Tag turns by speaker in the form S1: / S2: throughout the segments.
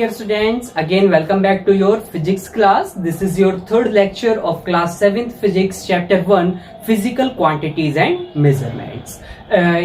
S1: dear students, again welcome back to your physics class. This is your third lecture of class 7th physics chapter 1 physical quantities and measurements.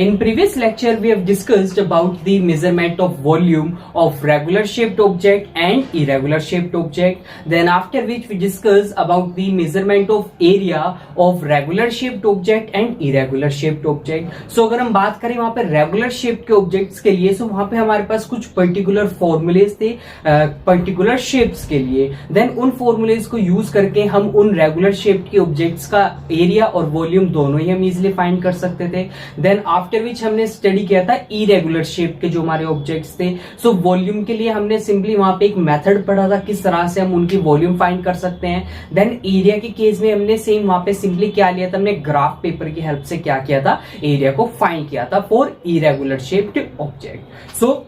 S1: In previous lecture we have discussed about the measurement of volume of regular shaped object and irregular shaped object. Then after which we discussed about the measurement of area of regular shaped object and irregular shaped object. So अगर हम बात करें वहां पे regular shape के objects के लिए, सो वहां पे हमारे पास कुछ पर्टिकुलर फॉर्मूलेज थे पर्टिकुलर शेप्स के लिए. देन उन फॉर्मूलेज को यूज करके हम उन रेगुलर शेप के ऑब्जेक्ट्स का एरिया और वॉल्यूम दोनों ही हम इजिली फाइंड कर सकते थे. देन आफ्टर विच हमने स्टडी किया था इरेगुलर शेप के जो हमारे ऑब्जेक्ट्स थे. सो वॉल्यूम के लिए हमने सिंपली वहां पे एक मेथड पढ़ा था किस तरह से हम उनकी वॉल्यूम फाइंड कर सकते हैं. देन एरिया के केस में हमने सेम वहां पे सिंपली क्या लिया था, हमने ग्राफ पेपर की हेल्प से क्या किया था, एरिया को फाइंड किया था for irregular shaped object. So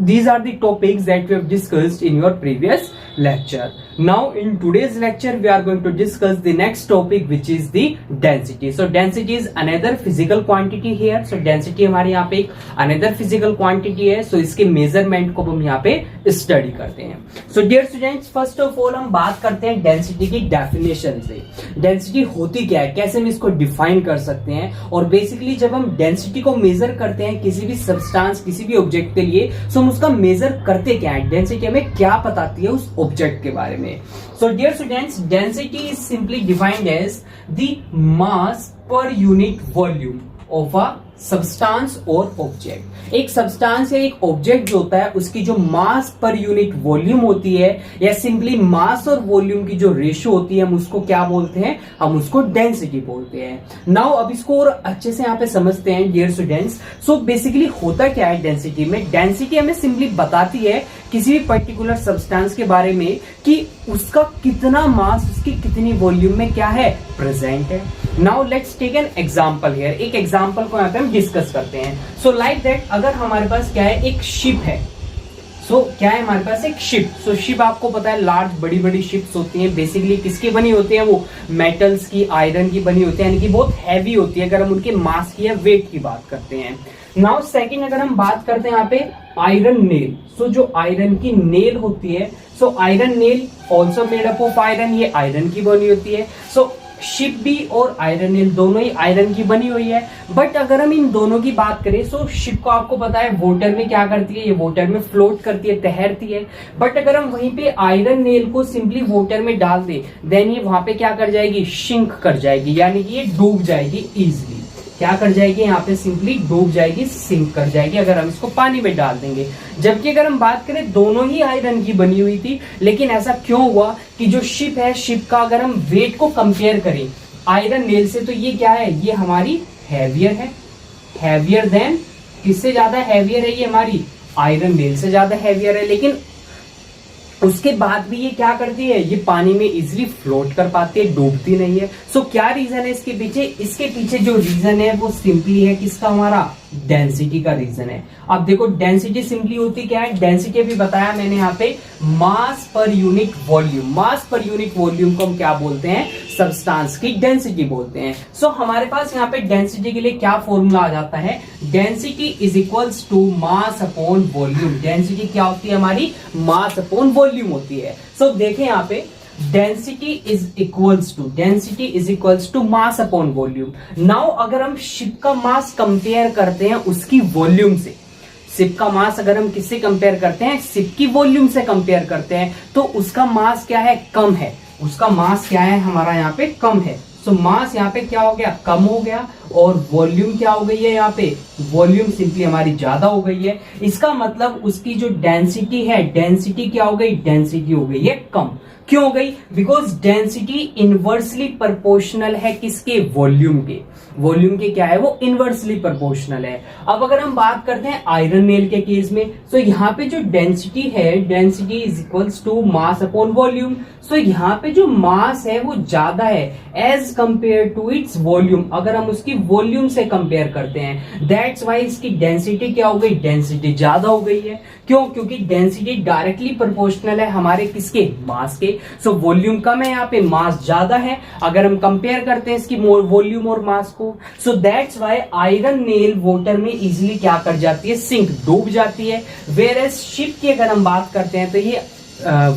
S1: these are the topics that we have discussed in your previous lecture. Now in today's lecture we are going to discuss the next topic, which is the density. So density is another physical quantity here. So density हमारे यहाँ पे एक another physical quantity है. So इसके measurement को हम यहाँ पे study करते हैं. So dear students, first of all हम बात करते हैं density की definition से. Density होती क्या है, कैसे हम इसको define कर सकते हैं, और basically जब हम density को measure करते हैं किसी भी substance किसी भी object के लिए, so हम उसका मेजर करते क्या है, डेंसिटी हमें क्या बताती है उस ऑब्जेक्ट के बारे में. So dear students, density is simply defined as the mass per unit volume of a substance और ऑब्जेक्ट. एक सब्सटेंस या एक ऑब्जेक्ट जो होता है उसकी जो मास पर यूनिट वॉल्यूम होती है, या सिंपली मास और वॉल्यूम की जो रेशियो होती है, हम उसको क्या बोलते हैं, हम उसको डेंसिटी बोलते हैं. नाउ अब इसको और अच्छे से यहाँ पे समझते हैं डियर स्टूडेंट्स. सो बेसिकली होता क्या है डेंसिटी में, डेंसिटी हमें सिंपली बताती है किसी भी पर्टिकुलर सब्सटेंस के बारे में कि उसका कितना मास, उसकी कितनी वॉल्यूम में क्या है, प्रेजेंट है. Now let's take an example here. एक एग्जांपल को यहाँ पे हम डिस्कस करते हैं. सो लाइक दैट, अगर हमारे पास क्या है, एक शिप है. सो क्या है हमारे पास, एक शिप. सो शिप आपको पता है लार्ज बड़ी बड़ी शिप्स होती हैं. बेसिकली किसकी बनी होती है, वो मेटल्स की, आयरन की बनी होती है, यानी कि बहुत हैवी होती है अगर हम उनके मास की या वेट की बात करते हैं. नाउ सेकंड, अगर हम बात करते हैं यहाँ पे आयरन नेल. सो जो आयरन की नेल होती है, so iron nail also made up of iron, ये आयरन की बनी होती है. सो शिप भी और आयरन नेल दोनों ही आयरन की बनी हुई है. बट अगर हम इन दोनों की बात करें, सो शिप को आपको पता है वाटर में क्या करती है, ये वाटर में फ्लोट करती है, तैरती है. बट अगर हम वहीं पे आयरन नेल को सिंपली वाटर में डाल दे, देन ये वहां पे क्या कर जाएगी, शिंक कर जाएगी, यानी कि ये डूब जाएगी इजिली. क्या कर जाएगी, यहाँ पे सिंपली डूब जाएगी, सिंक कर जाएगी अगर हम इसको पानी में डाल देंगे. जबकि अगर हम बात करें दोनों ही आयरन की बनी हुई थी, लेकिन ऐसा क्यों हुआ कि जो शिप है, शिप का अगर हम वेट को कंपेयर करें आयरन नेल से, तो ये क्या है, ये हमारी हैवियर है. हैवियर देन, किससे ज्यादा हैवियर है, ये हमारी आयरन नेल से ज्यादा हैवियर है. लेकिन उसके बाद भी ये क्या करती है, ये पानी में इजिली फ्लोट कर पाती है, डूबती नहीं है. सो क्या रीजन है इसके पीछे, इसके पीछे जो रीजन है वो सिंपली है किसका, हमारा डेंसिटी का रीजन है. अब देखो डेंसिटी सिंपली होती क्या है, डेंसिटी भी बताया मैंने यहाँ पे, मास पर यूनिट वॉल्यूम. मास पर यूनिट वॉल्यूम को हम क्या बोलते हैं, सब्सटेंस की डेंसिटी बोलते हैं. सो हमारे पास यहाँ पे डेंसिटी के लिए क्या फॉर्मूला आ जाता है, density is equals to mass upon volume. Density क्या होती है हमारी, मास अपॉन वॉल्यूम होती है. सो देखें यहाँ पे density is equals to mass upon volume. Now अगर हम शिप का मास कंपेयर करते हैं उसकी वॉल्यूम से, शिप का मास अगर हम किससे कंपेयर करते हैं, शिप की वॉल्यूम से कंपेयर करते हैं, तो उसका मास क्या है, कम है. उसका मास क्या है हमारा यहाँ पे, कम है. सो मास यहाँ पे क्या हो गया, कम हो गया, और वॉल्यूम क्या हो गई है, यहाँ पे वॉल्यूम सिंपली हमारी ज्यादा हो गई है. इसका मतलब उसकी जो डेंसिटी है, डेंसिटी क्या हो गई, डेंसिटी हो गई है कम. क्यों हो गई, बिकॉज डेंसिटी इनवर्सली प्रोपोर्शनल है किसके, वॉल्यूम के. वॉल्यूम के क्या है, वो इनवर्सली प्रोपोर्शनल है. अब अगर हम बात करते हैं आयरन नेल के केस में, तो यहाँ पे जो डेंसिटी है, density is equals to mass upon volume. So यहाँ पे जो मास है वो ज्यादा है as compare to its volume. अगर हम उसकी वॉल्यूम से कंपेयर करते हैं, दैट्स वाई इसकी डेंसिटी क्या हो गई, डेंसिटी ज्यादा हो गई है. क्यों, क्योंकि डेंसिटी डायरेक्टली प्रोपोर्शनल है हमारे किसके, मास के. सो वॉल्यूम कम है, यहाँ पे मास ज्यादा है. अगर हम कंपेयर करते हैं इसकी वॉल्यूम और मास को, को। So that's why iron nail water में इजिली क्या कर जाती है, सिंक, डूब जाती है। वेयर एज शिप की अगर हम बात करते हैं तो ये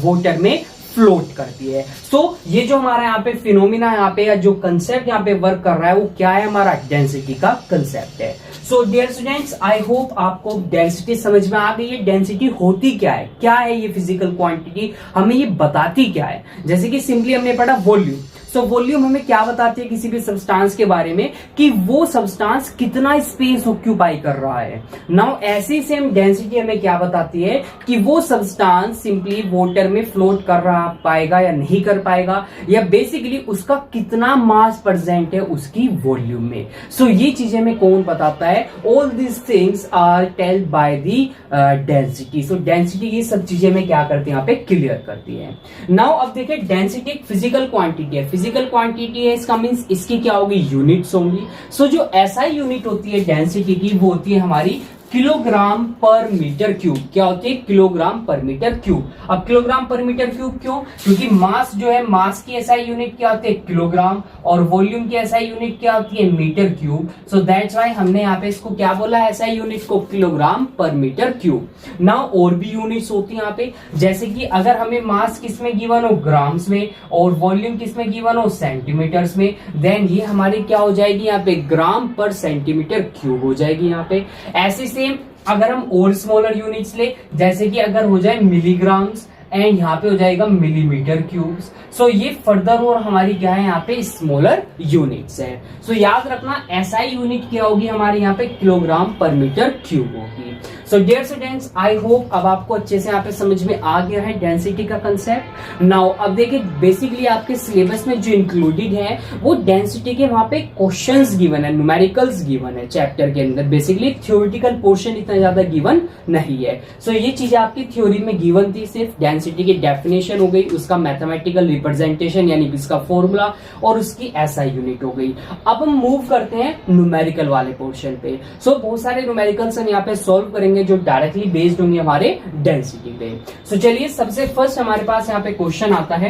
S1: वाटर में फ्लोट करती है। सो ये जो हमारा यहाँ पे फिनोमिना यहाँ पे या जो कंसेप्ट यहाँ पे वर्क कर रहा है वो क्या है, हमारा डेंसिटी का कंसेप्ट है। So dear students, I hope आपको डेंसिटी समझ में आ गई है। डेंसिटी होती क्या है ये फिजिकल क्वांटिटी, हमें ये बताती क्या है। जैसे कि सिंपली हमने पढ़ा वॉल्यूम। सो वॉल्यूम हमें क्या बताती है किसी भी सब्सटेंस के बारे में, कि वो सब्सटेंस कितना स्पेस ऑक्यूपाई कर रहा है। नाउ ऐसी सेम डेंसिटी हमें क्या बताती है कि वो सब्सटेंस सिंपली वाटर में फ्लोट कर रहा पाएगा या नहीं कर पाएगा, या बेसिकली उसका कितना मास प्रेजेंट है उसकी वॉल्यूम में। सो ये चीजें हमें कौन बताता है, all these things are told by the density. So density ये सब चीजें हमें क्या करती है, यहाँ पे क्लियर करती है। नाउ अब देखिए, डेंसिटी एक फिजिकल क्वांटिटी है। फिजिकल क्वांटिटी है, इसका मींस इसकी क्या होगी, यूनिट्स होंगी। सो जो ऐसा यूनिट होती है डेंसिटी की, वो होती है हमारी किलोग्राम पर मीटर क्यूब। क्या होती है, किलोग्राम पर मीटर क्यूब। अब किलोग्राम पर मीटर क्यूब क्यों, क्योंकि मास जो है, मास की एसआई यूनिट क्या होती है, किलोग्राम, और वॉल्यूम की एसआई यूनिट क्या होती है, metre cube. So that's why हमने यहाँ पे इसको क्या बोला है, एसआई यूनिट को kilogram per metre cube. Now और भी यूनिट्स होती है यहाँ पे, जैसे कि अगर हमें मास किसमें गिवन हो, ग्राम्स में, और वॉल्यूम किसमें गिवन हो, सेंटीमीटर्स में, देन ये हमारी क्या हो जाएगी यहाँ पे, ग्राम पर सेंटीमीटर क्यूब हो जाएगी यहाँ पे। ऐसे अगर हम और स्मॉलर यूनिट्स ले, जैसे कि अगर हो जाए मिलीग्राम्स, एंड यहाँ पे हो जाएगा मिलीमीटर क्यूब्स। सो ये फर्दर और हमारी क्या है यहाँ पे, स्मॉलर यूनिट्स है। सो याद रखना एसआई यूनिट क्या होगी हमारे यहाँ पे, किलोग्राम पर मीटर क्यूब होगी। So dear students, I hope अब आपको अच्छे से यहाँ पे समझ में आ गया है डेंसिटी का कंसेप्ट। नाउ अब देखिए, बेसिकली आपके सिलेबस में जो इंक्लूडेड है वो डेंसिटी के वहां पे क्वेश्चंस गिवन है, न्यूमेरिकल्स गिवन है चैप्टर के अंदर। बेसिकली थ्योरेटिकल पोर्शन इतना ज्यादा गिवन नहीं है। सो ये चीजें आपकी थ्योरी में गिवन थी, सिर्फ डेंसिटी की डेफिनेशन हो गई, उसका मैथमेटिकल रिप्रेजेंटेशन यानी इसका फॉर्मूला, और उसकी एसआई यूनिट हो गई। अब हम मूव करते हैं न्यूमेरिकल वाले पोर्शन पे। सो बहुत सारे न्यूमेरिकल्स हम यहाँ पे सॉल्व करेंगे जो डायरेक्टली बेस्ड होंगे हमारे डेंसिटी पे। सो चलिए, सबसे फर्स्ट हमारे पास यहाँ पे क्वेश्चन आता है,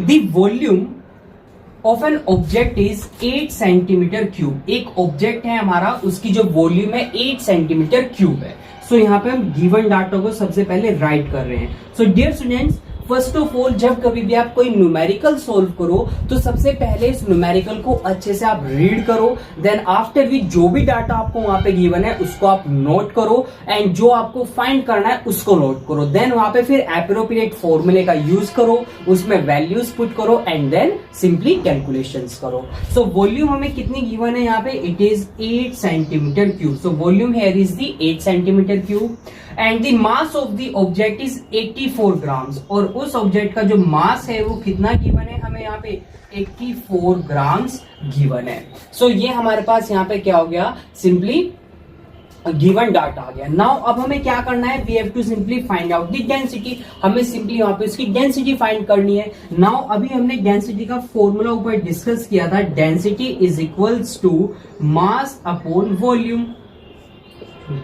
S1: the volume of an object is 8 centimetre cube. एक ऑब्जेक्ट है हमारा, उसकी जो वॉल्यूम है 8 सेंटीमीटर क्यूब है। सो यहाँ पे हम गिवन डाटा को सबसे पहले राइट कर रहे हैं। So dear students, first of all जब कभी भी आप कोई न्यूमेरिकल सोल्व करो तो सबसे पहले इस न्यूमेरिकल को अच्छे से आप रीड करो, देन आफ्टर भी जो भी डाटा आपको वहां पे गिवन है उसको आप नोट करो, एंड जो आपको फाइंड करना है उसको नोट करो। देन वहां पे फिर एप्रोप्रिएट फॉर्मूले का यूज करो, उसमें वैल्यूज पुट करो, एंड देन सिंपली कैलकुलेशंस करो। सो वॉल्यूम हमें कितनी गिवन है यहाँ पे, it is 8 centimetre cube. So volume here is the 8 centimetre cube, and the mass of the object is 84 grams. और उस ऑब्जेक्ट का जो मास है वो कितना गिवन है हमें यहाँ पे, 84 ग्राम्स गिवन है। सो ये हमारे पास यहाँ पे क्या हो गया, सिंपली गिवन डाटा आ गया। नाउ अब हमें क्या करना है, we have to simply find out the density. हमें सिंपली वहां पे उसकी डेंसिटी फाइंड करनी है। नाउ अभी हमने डेंसिटी का फॉर्मूला ऊपर डिस्कस किया था, density is equals to mass upon volume.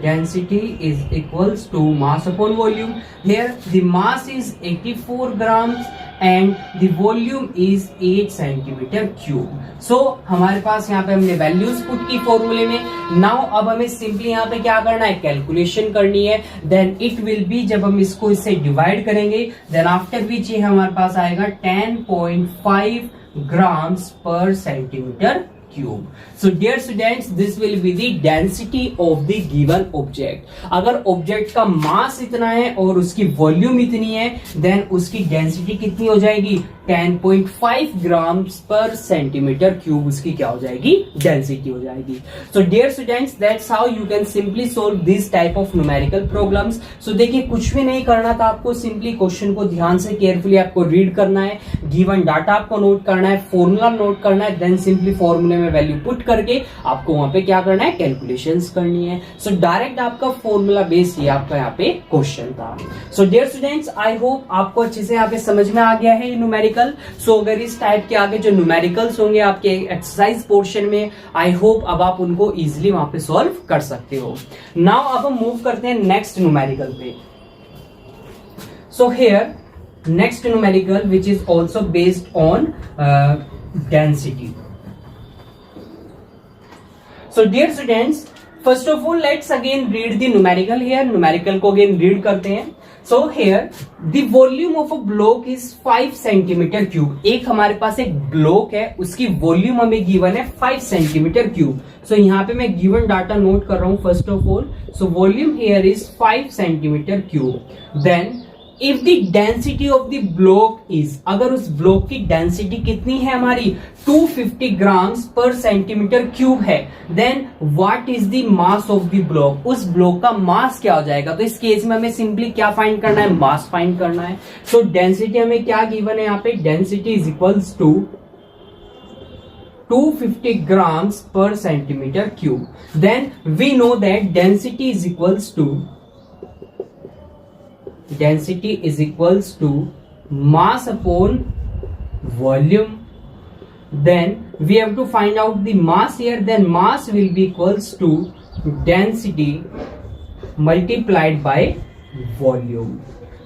S1: Density is equals to mass upon volume. Here the mass is 84 grams and the volume is 8 centimeter cube. So हमारे पास यहाँ पे हमने वैल्यूज पुट की फॉर्मूले में। नाउ अब हमें सिंपली यहाँ पे क्या करना है, कैलकुलेशन करनी है। देन इट विल बी, जब हम इसको इससे डिवाइड करेंगे, देन आफ्टर विच ये हमारे पास आएगा 10.5 grams per centimetre cube. So dear students, this will be the density of the given object. अगर ऑब्जेक्ट का मास इतना है और उसकी वॉल्यूम इतनी है, देन उसकी डेंसिटी कितनी हो जाएगी, 10.5 ग्राम्स पर सेंटीमीटर क्यूब उसकी क्या हो जाएगी, डेंसिटी हो जाएगी। So dear students, that's how you can simply solve this type of numerical problems. So देखिए, कुछ भी नहीं करना था आपको, सिंपली क्वेश्चन को ध्यान से केयरफुली आपको रीड करना है, गिवन डाटा आपको नोट करना है, फॉर्मूला नोट करना है, देन सिंपली फॉर्मूले में वैल्यू पुट करके आपको वहां पे क्या करना है, कैलकुलेशंस करनी है। सो डायरेक्ट आपका फॉर्मूला बेस ये आपका यहाँ पे क्वेश्चन था। So dear students, I hope आपको अच्छे से यहाँ पे समझ में आ गया है न्यूमेरिकल। सो अगर इस टाइप के आगे जो न्यूमेरिकल्स होंगे आपके एक्सरसाइज पोर्शन में, आई होप अब आप उनको इजिली वहां पे सॉल्व कर सकते हो। नाउ अब हम मूव करते हैं नेक्स्ट न्यूमेरिकल पे। So here next numerical which is also based on density. So dear students, first of all let's again read the numerical here. Numerical को again read करते हैं. So here the volume of a block is 5 centimeter cube. एक हमारे पास एक block है, उसकी volume हमें given है 5 सेंटीमीटर क्यूब. सो यहाँ पे मैं गिवन डाटा नोट कर रहा हूं first of all. So volume here is 5 centimetre cube. Then if the density of the block is, अगर उस ब्लॉक की डेंसिटी कितनी है हमारी 250 ग्राम्स पर सेंटीमीटर क्यूब है, then what is the mass of the block, उस block का mass क्या हो जाएगा. तो इस केस में हमें सिंपली क्या फाइंड करना है, मास फाइंड करना है. सो डेंसिटी हमें क्या गिवन है यहाँ पे, density is equals to 250 grams per centimeter cube. Then we know that density is equals to mass upon volume. Then we have to find out the mass here. Then mass will be equals to density multiplied by volume.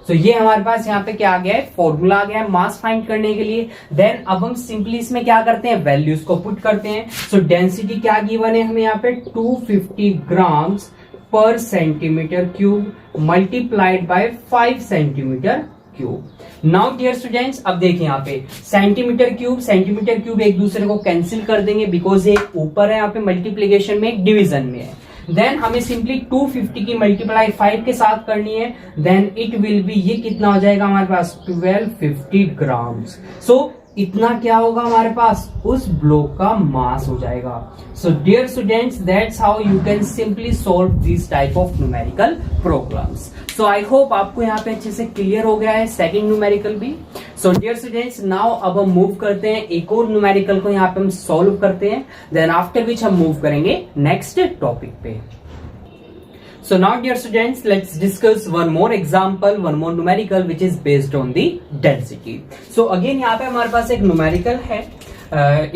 S1: तो ये हमारे पास यहाँ पे क्या आ गया है, formula आ गया है मास फाइंड करने के लिए. देन अब हम सिंपली इसमें क्या करते हैं, वैल्यूज को पुट करते हैं. सो डेंसिटी क्या गिवन है हमें यहाँ पे 250 grams per centimetre cube multiplied by 5 centimetre cube. Now dear students, अब देखिए यहाँ पे सेंटीमीटर क्यूब एक दूसरे को कैंसिल कर देंगे बिकॉज ये ऊपर है, यहाँ पे मल्टीप्लीकेशन में, एक डिवीजन में है. देन हमें सिंपली 250 की मल्टीप्लाई 5 के साथ करनी है. देन इट विल बी, ये कितना हो जाएगा हमारे पास 1250 ग्राम्स. सो इतना क्या होगा हमारे पास, उस ब्लॉक का मास हो जाएगा. So dear students, that's how you can simply solve this type of numerical problems. So I hope आपको यहाँ पे अच्छे से क्लियर हो गया है सेकंड न्यूमेरिकल भी. सो डियर स्टूडेंट्स, नाउ अब हम मूव करते हैं एक और न्यूमेरिकल को यहाँ पे हम सॉल्व करते हैं. देन आफ्टर विच हम मूव करेंगे नेक्स्ट टॉपिक पे. So now dear students, let's discuss one more example, one more numerical which is based on the density. So again यहाँ पे हमारे पास एक numerical है.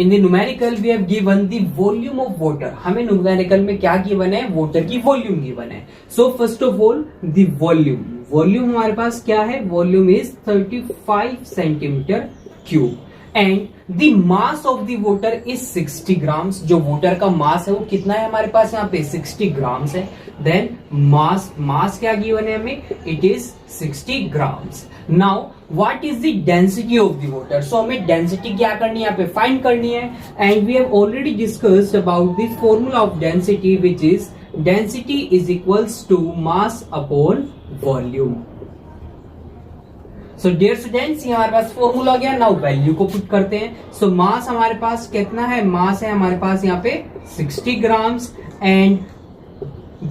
S1: In the numerical we have given the volume of water. हमें numerical में क्या given है, water की volume given है. So first of all the volume हमारे पास क्या है, volume is 35 centimeter cube. And the mass of the water is 60 grams. जो वाटर का मास है वो कितना है हमारे पास यहाँ पे 60 ग्राम्स है. देन मास क्या गिवन है हमें, it is 60 grams. Now what is the density of the water. So हमें डेंसिटी क्या करनी है यहाँ पे, फाइंड करनी है. And we have already discussed about the formula of density which is density is equals to mass upon volume. So dear students, ये हमारे पास फॉर्मूला हो गया. नाउ वैल्यू को पुट करते हैं. सो मास हमारे पास कितना है, मास है हमारे पास यहाँ पे 60 ग्राम्स एंड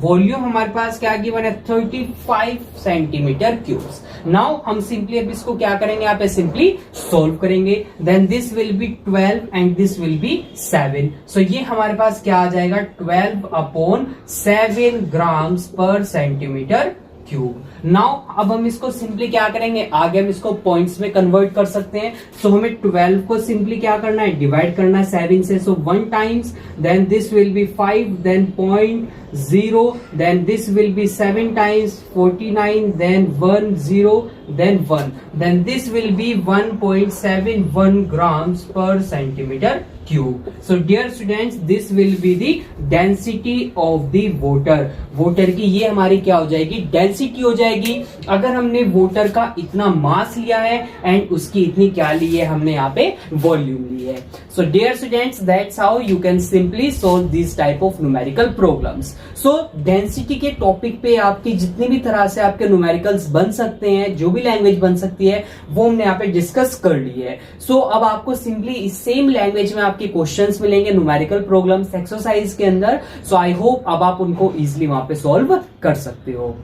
S1: वॉल्यूम हमारे पास क्या गिवन है 35 सेंटीमीटर क्यूब्स. नाउ हम सिंपली अब इसको क्या करेंगे, यहाँ पे सिंपली सॉल्व करेंगे. Then this will be 12 and this will be 7. So ये हमारे पास क्या आ जाएगा 12/7 grams per centimetre cube. Now अब हम इसको सिंपली क्या करेंगे, आगे हम इसको पॉइंट्स में कन्वर्ट कर सकते हैं. सो हमें 12 को सिंपली क्या करना है, डिवाइड करना है 7 से. So 1 times, then this will be 5, then 0.0, then this will be 7 times 49, then 1 0, then 1, then this will be 1.71 grams per centimeter cube. So dear students, this will be the density of the water. Water की ये हमारी क्या हो जाएगी, density हो जाएगी. अगर हमने वाटर का इतना मास लिया है एंड उसकी इतनी क्या ली है, हमने यहाँ पे वॉल्यूम ली है. So dear students, that's how you can simply solve these type of numerical problems. So density के टॉपिक पे आपकी जितनी भी तरह से आपके न्यूमेरिकल्स बन सकते हैं, जो भी लैंग्वेज बन सकती है, वो हमने यहाँ पे डिस्कस कर ली है. सो अब आपको सिंपली इस सेम लैंग्वेज में आपके क्वेश्चंस मिलेंगे न्यूमेरिकल प्रॉब्लम्स एक्सरसाइज के अंदर. सो आई होप अब आप उनको इजिली वहां पे सॉल्व कर सकते हो.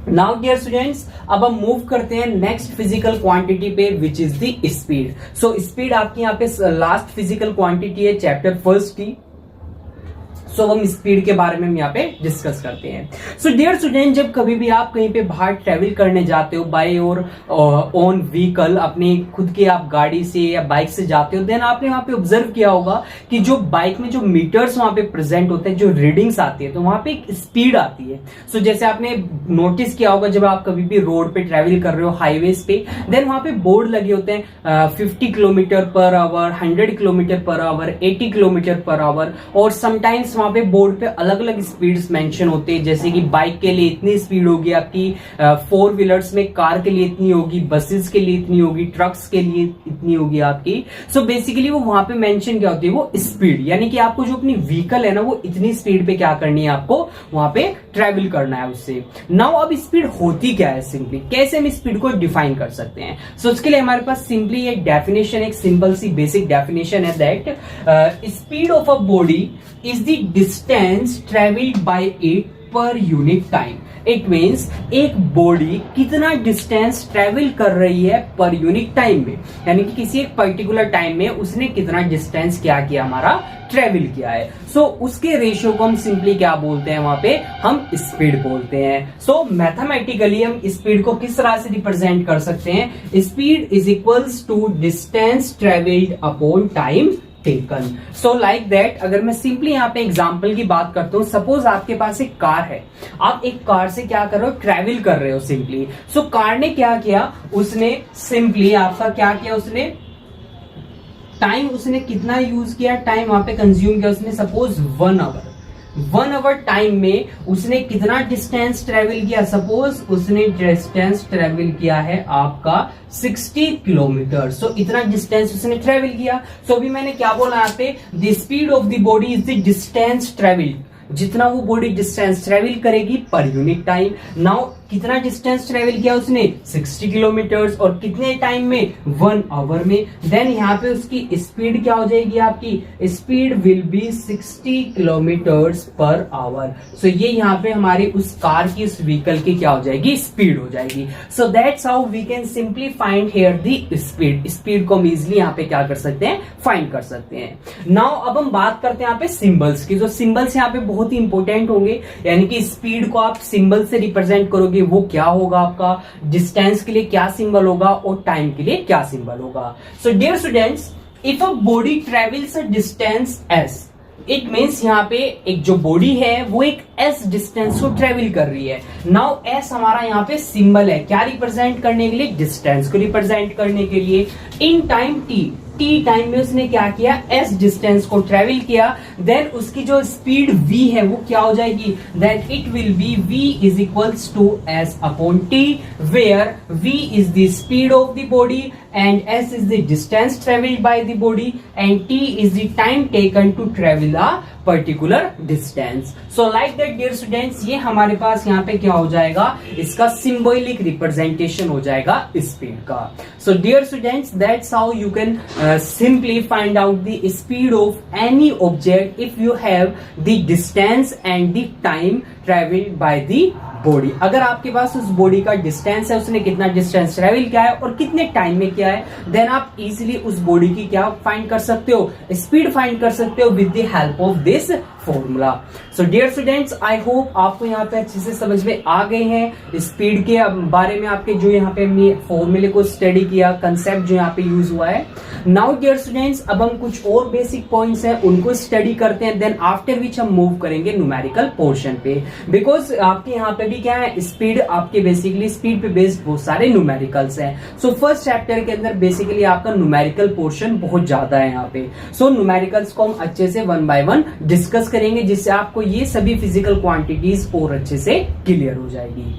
S1: नाउ डियर स्टूडेंट्स, अब हम मूव करते हैं नेक्स्ट फिजिकल क्वांटिटी पे which is the speed. So speed आपकी यहाँ पे लास्ट फिजिकल क्वांटिटी है चैप्टर फर्स्ट की. सो हम स्पीड के बारे में हम यहाँ पे डिस्कस करते हैं. सो डियर स्टूडेंट, जब कभी भी आप कहीं पे बाहर ट्रेवल करने जाते हो बाय और ओन व्हीकल, अपने खुद के आप गाड़ी से या बाइक से जाते हो, देन आपने वहां पे ऑब्जर्व किया होगा कि जो बाइक में जो मीटर्स वहां पे प्रेजेंट होते हैं, जो रीडिंग्स आती है, तो वहां पे एक स्पीड आती है. सो जैसे आपने नोटिस किया होगा जब आप कभी भी रोड पे ट्रेवल कर रहे हो हाईवेज पे, देन वहां पे बोर्ड लगे होते हैं 50 kilometre per our, 100 kilometre per our, 80 kilometre per our, और समटाइम्स वहां पे बोर्ड पे अलग अलग स्पीड्स मेंशन होते हैं, जैसे कि बाइक के लिए इतनी स्पीड होगी आपकी, 4 व्हीलर्स में कार के लिए इतनी होगी, बसेस के लिए इतनी होगी, ट्रक्स के लिए इतनी होगी आपकी। सो बेसिकली वो वहां पे मेंशन क्या होती है, वो स्पीड, यानी कि आपको जो अपनी व्हीकल है ना वो इतनी स्पीड पे क्या करनी है, आपको वहां पे ट्रेवल करना है उससे। नाउ अब स्पीड होती क्या है, सिंपली कैसे हम स्पीड को डिफाइन कर सकते हैं। सो उसके लिए हमारे पास सिंपली एक डेफिनेशन, एक सिंपल सी बेसिक डेफिनेशन है that speed of a body is the distance travelled by it per unit time. It means एक बॉडी कितना डिस्टेंस ट्रेवल कर रही है पर यूनिट टाइम में, यानी कि किसी एक पर्टिकुलर टाइम में उसने कितना डिस्टेंस क्या किया, हमारा ट्रेवल किया है। सो उसके रेशियो को हम सिंपली क्या बोलते हैं, वहां पे हम स्पीड बोलते हैं। सो मैथमेटिकली हम स्पीड को किस तरह से रिप्रेजेंट कर सकते हैं, speed is equals to distance travelled upon time taken. So like that, अगर मैं सिंपली यहाँ पे एग्जांपल की बात करता हूँ, सपोज आपके पास एक कार है, आप एक कार से क्या कर रहे हो, ट्रैवल कर रहे हो सिंपली। सो कार ने क्या किया, उसने सिंपली आपका क्या किया, उसने टाइम, उसने कितना यूज किया, टाइम वहां पे कंज्यूम किया उसने, सपोज 1 आवर। 1 आवर टाइम में उसने कितना डिस्टेंस ट्रेवल किया, सपोज उसने डिस्टेंस ट्रेवल किया है आपका 60 किलोमीटर। सो इतना डिस्टेंस उसने ट्रेवल किया। सो अभी मैंने क्या बोला यहाँ पे, the speed of the body is the distance travel, जितना वो बॉडी डिस्टेंस ट्रेवल करेगी पर यूनिट टाइम। नाउ कितना डिस्टेंस ट्रेवल किया उसने, 60 किलोमीटर्स, और कितने टाइम में, 1 आवर में। देन यहाँ पे उसकी स्पीड क्या हो जाएगी, आपकी speed will be 60 kilometres per hour. So ये यहाँ पे हमारी उस कार की, उस व्हीकल की क्या हो जाएगी, स्पीड हो जाएगी। So that's how we can simply find here the speed. Speed को हम इजिली यहाँ पे क्या कर सकते हैं, फाइंड कर सकते हैं। नाउ अब हम बात करते हैं यहाँ पे सिंबल्स की। जो सिंबल्स यहाँ पे बहुत ही इंपॉर्टेंट होंगे, यानी कि स्पीड को आप सिंबल से रिप्रेजेंट करोगे, वो क्या होगा आपका, डिस्टेंस के लिए क्या सिंबल होगा और टाइम के लिए क्या सिंबल होगा। So dear students, if a body travels a distance s, it means यहाँ पे एक जो बॉडी है वो एक s डिस्टेंस को ट्रेवल कर रही है। नाउ s हमारा यहाँ पे सिंबल है, क्या रिप्रेजेंट करने के लिए, डिस्टेंस को रिप्रेजेंट करने के लिए। इन टाइम t टाइम में उसने क्या किया, s डिस्टेंस को ट्रेवल किया। देन उसकी जो स्पीड v है वो क्या हो जाएगी, then it will be v is equals to s upon t, where v is the speed of the body and s is the distance traveled by the body and t is the time taken to travel a particular distance. So like that dear students, ये हमारे पास यहाँ पे क्या हो जाएगा, इसका symbolic representation हो जाएगा speed का. So dear students, that's how you can simply find out the speed of any object if you have the distance and the time traveled by the body. अगर आपके पास उस बॉडी का distance है, उसने कितना डिस्टेंस ट्रेवल किया है और कितने टाइम में किया है, देन आप इजीली उस बॉडी की क्या फाइंड कर सकते हो, स्पीड फाइंड कर सकते हो with the help of this formula. So dear students, I hope आपको यहाँ पे अच्छे से समझ में आ गए हैं स्पीड के बारे में, आपके जो यहाँ पे हमने फॉर्मूले को स्टडी किया, कंसेप्ट जो यहाँ पे यूज हुआ है। नाउ डियर स्टूडेंट्स, अब हम कुछ और बेसिक पॉइंट्स हैं उनको स्टडी करते हैं, देन आफ्टर विच हम मूव करेंगे न्यूमेरिकल पोर्शन पे, बिकॉज आपके यहाँ पे भी क्या है, स्पीड आपके बेसिकली स्पीड पे बेस्ड बहुत सारे न्यूमेरिकल्स हैं। सो फर्स्ट चैप्टर के अंदर बेसिकली आपका न्यूमेरिकल पोर्शन बहुत ज्यादा है यहाँ पे। सो न्यूमेरिकल्स को हम अच्छे से 1 by 1 डिस्कस करेंगे, जिससे आपको ये सभी फिजिकल क्वांटिटीज और अच्छे से क्लियर हो जाएगी।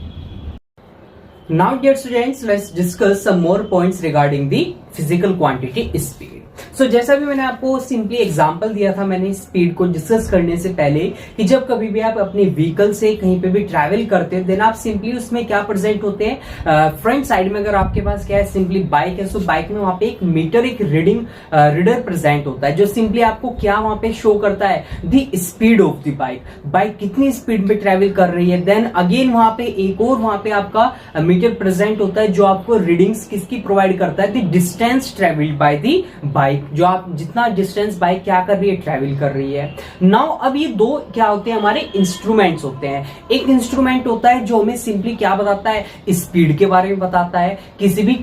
S1: Now dear students, let's discuss some more points regarding the physical quantity speed. So जैसा भी मैंने आपको सिंपली एग्जांपल दिया था मैंने स्पीड को डिस्कस करने से पहले, कि जब कभी भी आप अपने व्हीकल से कहीं पे भी ट्रैवल करते हैं, देन आप सिंपली उसमें क्या प्रेजेंट होते हैं, फ्रंट साइड में अगर आपके पास क्या है, सिंपली बाइक है, सो बाइक में वहां पे एक मीटर, एक रीडर प्रेजेंट होता है, जो सिंपली आपको क्या वहां पे शो करता है, the speed of the bike कितनी स्पीड में ट्रेवल कर रही है। देन अगेन वहां पे एक और वहां पे आपका मीटर प्रेजेंट होता है, जो आपको रीडिंग्स किसकी प्रोवाइड करता है, the distance travelled by the bike, जो आप जितना डिस्टेंस बाइक क्या कर रही है, ट्रैवल कर रही है। नाउ अब ये दो क्या होते हैं, हमारे इंस्ट्रूमेंट्स होते हैं। एक इंस्ट्रूमेंट होता है जो हमें सिंपली क्या बताता है, स्पीड के बारे में बताता है किसी भी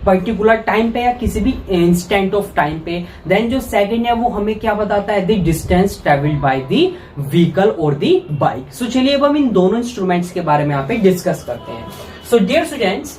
S1: पर्टिकुलर टाइम पे या किसी भी इंस्टेंट ऑफ टाइम पे। देन जो सेकंड है वो हमें क्या बताता है, the distance travelled by the vehicle और द बाइक। सो चलिए अब हम इन दोनों इंस्ट्रूमेंट्स के बारे में यहाँ पे डिस्कस करते हैं। So dear students,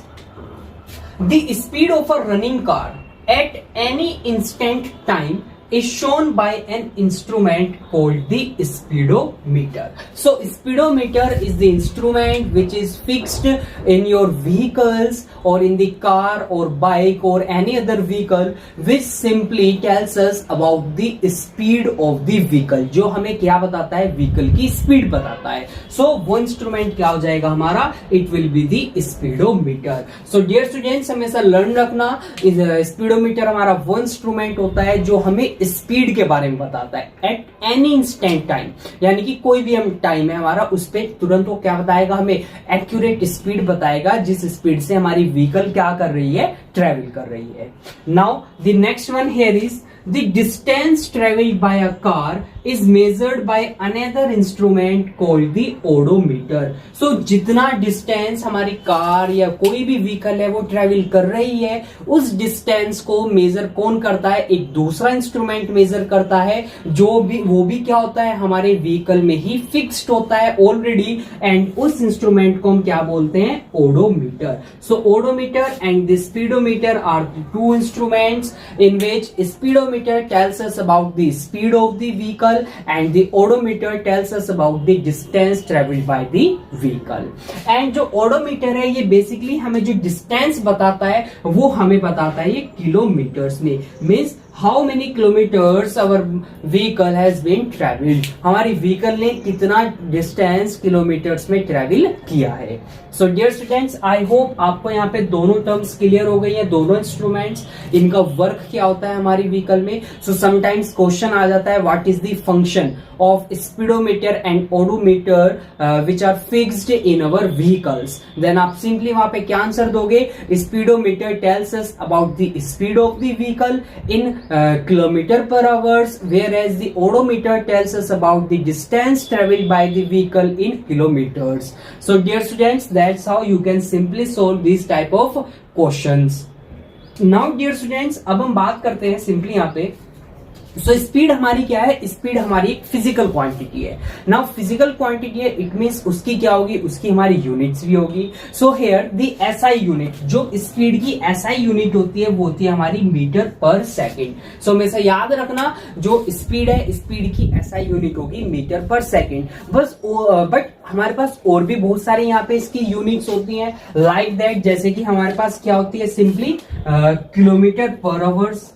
S1: the speed of a running car at any instant time is shown by an instrument called the speedometer. So speedometer is the instrument which is fixed in your vehicles or in the car or bike or any other vehicle, which simply tells us about the speed of the vehicle. जो हमें क्या बताता है, vehicle की speed बताता है. So वो instrument क्या हो जाएगा हमारा, it will be the speedometer. So dear students, हमेशा लर्न रखना, स्पीडोमीटर हमारा वो इंस्ट्रूमेंट होता है जो हमें स्पीड के बारे में बताता है एट एनी इंस्टेंट टाइम, यानी कि कोई भी हम टाइम है हमारा, उस पर तुरंत वो क्या बताएगा, हमें एक्यूरेट स्पीड बताएगा जिस स्पीड से हमारी व्हीकल क्या कर रही है, ट्रेवल कर रही है. Now the next one here is the distance traveled by a car is measured by another instrument called the odometer. So जितना डिस्टेंस हमारी कार या कोई भी व्हीकल है वो ट्रेवल कर रही है, उस डिस्टेंस को मेजर कौन करता है, एक दूसरा इंस्ट्रूमेंट मेजर करता है, जो भी वो भी क्या होता है, हमारे व्हीकल में ही फिक्स्ड होता है ऑलरेडी, एंड उस इंस्ट्रूमेंट को हम क्या बोलते हैं, odometer. So odometer and the speedometer are the two instruments in which speedometer tells us about the speed of the vehicle and the odometer tells us about the distance traveled by the vehicle. And जो odometer है ये basically हमें जो distance बताता है वो हमें बताता है ये किलोमीटर्स में, means how many kilometres our vehicle has been travelled, हमारी व्हीकल ने कितना डिस्टेंस किलोमीटर्स में ट्रेवल किया है. So dear students, I hope आपको यहाँ पे दोनों टर्म्स क्लियर हो गई है, दोनों इंस्ट्रूमेंट्स, इनका वर्क क्या होता है हमारी व्हीकल में. सो समटाइम्स क्वेश्चन आ जाता है, what is the function of speedometer and odometer which are fixed in our vehicles. Then आप simply वहां पे क्या आंसर दोगे, speedometer tells us about the speed of the vehicle in kilometer per hours, whereas the odometer tells us about the distance traveled by the vehicle in kilometers. So dear students, that's how you can simply solve these type of questions. Now dear students, अब हम बात करते हैं simply यहाँ पे. So speed हमारी क्या है, स्पीड हमारी एक फिजिकल क्वांटिटी है. नाउ फिजिकल क्वांटिटी है, इट मींस उसकी क्या होगी, उसकी हमारी यूनिट्स भी होगी. So here the SI unit, जो स्पीड की एसआई यूनिट होती है वो होती है हमारी मीटर पर सेकंड. सो हमेशा याद रखना, जो स्पीड है, स्पीड की एसआई यूनिट होगी मीटर पर सेकंड. बस बट हमारे पास और भी बहुत सारे यहाँ पे इसकी यूनिट्स होती हैं, लाइक दैट, जैसे कि हमारे पास क्या होती है, सिंपली किलोमीटर पर आवर्स.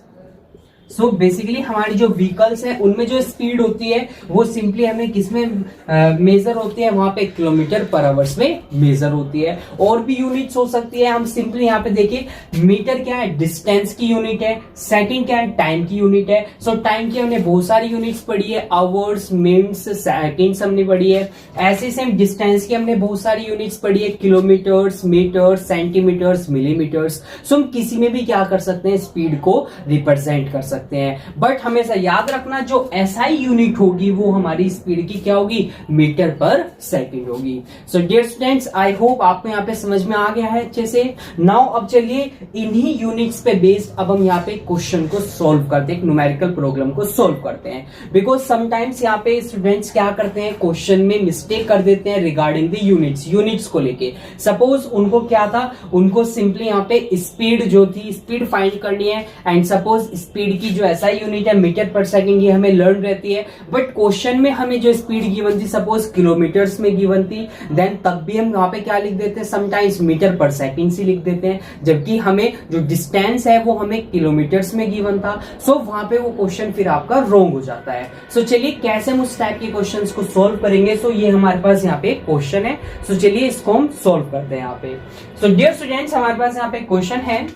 S1: सो बेसिकली हमारी जो व्हीकल्स है उनमें जो स्पीड होती है वो सिंपली हमें किसमें मेजर होती है, वहां पे किलोमीटर पर आवर्स में मेजर होती है. और भी यूनिट्स हो सकती है, हम सिंपली यहाँ पे देखिए, मीटर क्या है, डिस्टेंस की यूनिट है, सेकंड क्या है, टाइम की यूनिट है. सो टाइम की हमने बहुत सारी यूनिट्स पढ़ी है, आवर्स, मिनट्स, सेकंड्स हमने पढ़ी है. ऐसे सेम डिस्टेंस की हमने बहुत सारी यूनिट्स पढ़ी है, किलोमीटर्स, मीटर्स, सेंटीमीटर्स, मिलीमीटर्स. सो हम किसी में भी क्या कर सकते हैं, स्पीड को रिप्रेजेंट कर सकते हैं. बट हमेशा याद रखना, जो एसआई यूनिट होगी वो हमारी स्पीड की क्या होगी, मीटर पर सेकंड होगी. So dear students, I hope आपको यहाँ पे समझ में आ गया है अच्छे से. नाउ अब चलिए इन्हीं यूनिट्स पे बेस्ड अब हम यहाँ पे क्वेश्चन को सोल्व करते हैं, न्यूमेरिकल प्रॉब्लम को सोल्व करते हैं. बिकॉज समटाइम्स यहाँ पे स्टूडेंट्स क्या करते हैं, क्वेश्चन में मिस्टेक कर देते हैं रिगार्डिंग द यूनिट्स को लेके. सपोज उनको क्या था, उनको सिंपली यहाँ पे स्पीड जो थी, स्पीड फाइंड करनी है, एंड सपोज स्पीड की जो ऐसा यूनिट है मीटर पर सेकंड, ये हमें लर्न रहती है. बट क्वेश्चन में हमें जो स्पीड गिवन थी, सपोज किलोमीटर्स में गिवन थी, देन तब भी हम वहां पे क्या लिख देते हैं, समटाइम्स मीटर पर सेकंड से लिख देते हैं, जबकि हमें जो डिस्टेंस है वो हमें किलोमीटर्स में गिवन था. सो वहां पे वो क्वेश्चन फिर आपका रॉन्ग हो जाता है. सो चलिए कैसे हम उस टाइप के क्वेश्चंस को सोल्व करेंगे. सो ये हमारे पास यहाँ पे क्वेश्चन है. सो चलिए इसको हम सोल्व करते हैं यहाँ पे. सो डियर स्टूडेंट्स, हमारे पास यहाँ पे क्वेश्चन है,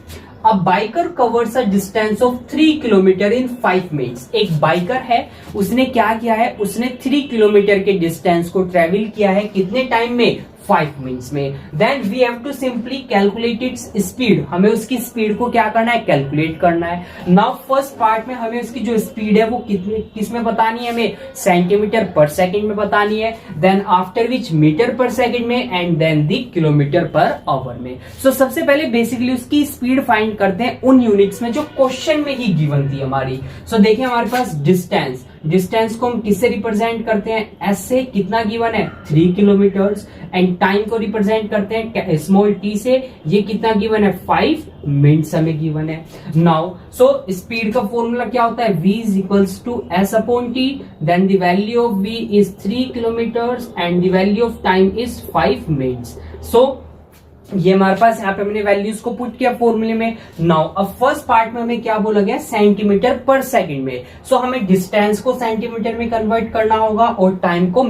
S1: A biker covers a distance of 3 kilometer in 5 minutes. एक बाइकर है, उसने क्या किया है, उसने 3 किलोमीटर के डिस्टेंस को ट्रेवल किया है कितने टाइम में, 5 मिनट्स में. Then we have to simply calculate its speed, हमें उसकी स्पीड को क्या करना है, कैलकुलेट करना है. नाउ फर्स्ट पार्ट में हमें उसकी जो स्पीड है वो कितने किसमें बतानी है, हमें सेंटीमीटर पर सेकंड में बतानी है. Then after which metre per second में, and then the kilometre per hour में. सो सबसे पहले बेसिकली उसकी स्पीड फाइंड करते हैं उन यूनिट्स में जो क्वेश्चन में ही गिवन थी हमारी. सो देखिए हमारे पास डिस्टेंस, डिस्टेंस को हम किससे रिप्रेजेंट करते हैं, एस से, कितना गिवन है 3 किलोमीटर्स, एंड टाइम को रिप्रेजेंट करते हैं स्मॉल टी से, ये कितना गिवन है 5 मिनट्स हमें गिवन है। नाउ सो स्पीड का फॉर्मूला क्या होता है, v is equals to s upon t, then the value of v is 3 kilometres and the value of time is 5 minutes. So ये हमारे पास यहाँ पे हमने वैल्यूज को पुट किया फॉर्मूले में। नाउ अब फर्स्ट पार्ट में हमें क्या बोला गया, सेंटीमीटर पर सेकंड में। सो हमें डिस्टेंस को सेंटीमीटर में कन्वर्ट करना होगा और टाइम को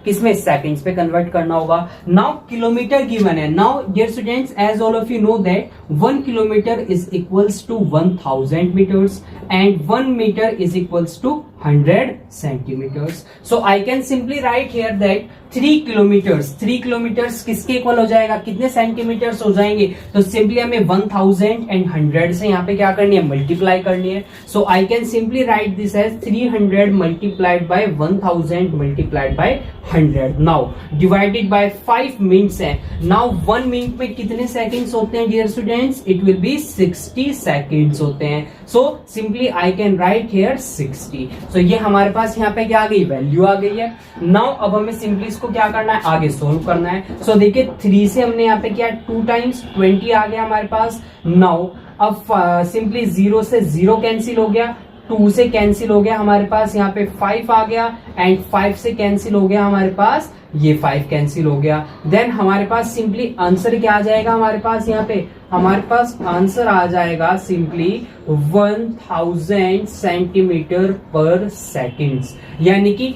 S1: किसमें, सेकंड्स पे कन्वर्ट करना होगा। नाउ किलोमीटर गिवन है। Now dear students, as all of you know that 1 kilometre is equals to 1000 metres and 1 metre is equals to 100 centimeters. So I can simply write here that 3 kilometres किसके equal हो जाएगा, कितने centimetres हो जाएंगे, तो simply हमें 1000 and 100 से यहाँ पे क्या करनी है, मल्टीप्लाई करनी है। So I can simply write this as 300 multiplied by 1000 multiplied by 100। Now divided by 5 minutes है। नाउ 1 मिनट में कितने सेकंड्स होते हैं dear students, it will be 60 seconds होते हैं। So simply I can write here 60। So ये हमारे पास यहाँ पे क्या आ गई, वैल्यू आ गई है। नाउ अब हमें सिंपली इसको क्या करना है, आगे सोल्व करना है। सो देखिए 3 से हमने यहाँ पे किया 2 टाइम्स 20 आ गया हमारे पास। नाउ अब सिंपली 0 से 0 कैंसिल हो गया, 2 से कैंसिल हो गया हमारे पास, यहाँ पे 5 आ गया एंड 5 से कैंसिल हो गया हमारे पास, ये 5 कैंसिल हो गया। देन हमारे पास सिंपली आंसर क्या आ जाएगा, हमारे पास यहाँ पे हमारे पास आंसर आ जाएगा सिंपली 1000 सेंटीमीटर पर सेकंड्स, यानी कि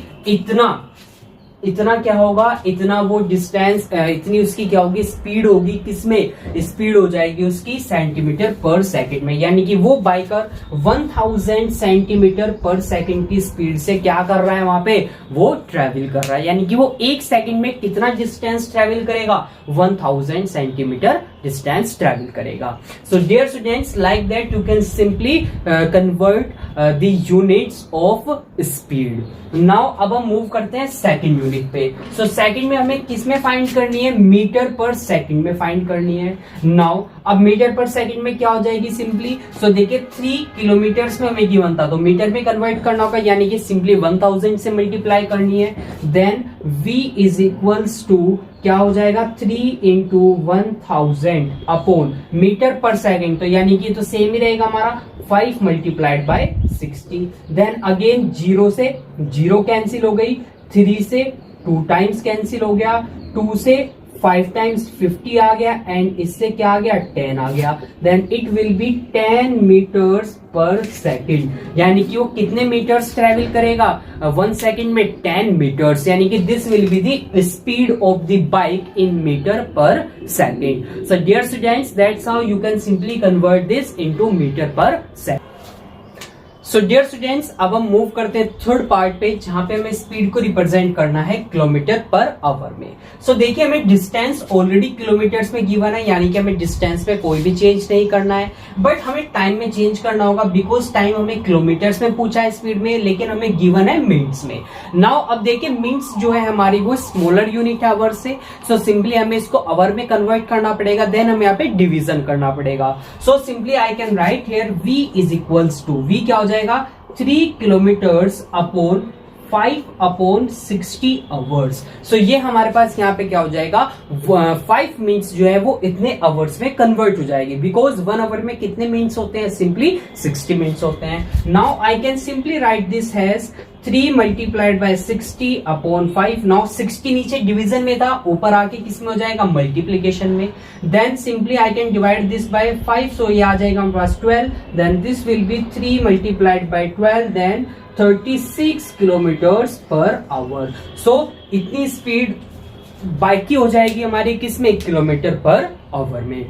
S1: इतना क्या होगा, इतना वो डिस्टेंस, इतनी उसकी क्या होगी, स्पीड होगी, किसमें स्पीड हो जाएगी उसकी सेंटीमीटर पर सेकंड में, यानी कि वो बाइकर 1000 सेंटीमीटर पर सेकंड की स्पीड से क्या कर रहा है, वहां पे वो ट्रेवल कर रहा है, यानी कि वो एक सेकंड में कितना डिस्टेंस ट्रेवल करेगा, 1000 सेंटीमीटर डिस्टेंस ट्रेवल करेगा। So dear students, like that you can simply convert the units of speed. Now अब हम मूव करते हैं सेकंड यूनिट पे। सो सेकंड में हमें किसमें फाइंड करनी है, मीटर पर सेकंड में फाइंड करनी है। नाउ अब मीटर पर सेकंड में क्या हो जाएगी सिंपली, सो देखिए 3 किलोमीटर्स में हमें गिवन था तो मीटर में कन्वर्ट करना होगा, यानी कि सिंपली 1000 से मल्टीप्लाई करनी है। Then v is equals to क्या हो जाएगा, 3 into 1000 upon metre per second, तो यानी कि तो सेम ही रहेगा हमारा 5 मल्टीप्लाइड बाय 60। देन अगेन 0 से 0 कैंसिल हो गई, 3 से 2 टाइम्स कैंसिल हो गया, 2 से 5 टाइम्स 50 आ गया एंड इससे क्या आ गया, 10 आ गया। Then it will be 10 metres per second, यानी कि वो कितने मीटर्स ट्रेवल करेगा, 1 सेकंड में 10 मीटर्स, यानी कि this will be the speed of the bike in metre per second. So dear students, that's how you can simply convert this into metre per second. So dear students, अब हम move करते हैं third part पे, जहां पे हमें speed को represent करना है किलोमीटर पर आवर में। सो देखिए हमें डिस्टेंस ऑलरेडी किलोमीटर्स में गिवन है, यानी कि हमें डिस्टेंस में कोई भी चेंज नहीं करना है, बट हमें टाइम में चेंज करना होगा, बिकॉज टाइम हमें किलोमीटर्स में पूछा है स्पीड में, लेकिन हमें गिवन है मिनट्स में। नाउ अब देखिए मिनट्स जो है हमारी वो स्मॉलर यूनिट है आवर से, सो सिंपली हमें इसको आवर में कन्वर्ट करना पड़ेगा, देन हमें यहाँ पे डिवीजन करना पड़ेगा। So simply I can write here v is equals to, v क्या हो जाएगा, 3 kilometres upon 5 upon 60 hours. So ये हमारे पास यहाँ पे क्या हो जाएगा, 5 मिनट्स जो है वो इतने आवर्स में कन्वर्ट हो जाएगी, बिकॉज 1 आवर में कितने मिनट्स होते हैं, सिंपली 60 मिनट्स होते हैं। Now I can simply write this has 3 multiplied bye 60 upon 5। Now 60 नीचे डिवीजन में था, ऊपर आके किस में हो जाएगा, मल्टीप्लीकेशन में। Then simply I can divide this by 5, so ये आ जाएगा हमारे पास 12। Then this will be 3 multiplied by 12, then 36 kilometres per hour. So इतनी स्पीड बाइक की हो जाएगी हमारी किसमें, किलोमीटर पर आवर में।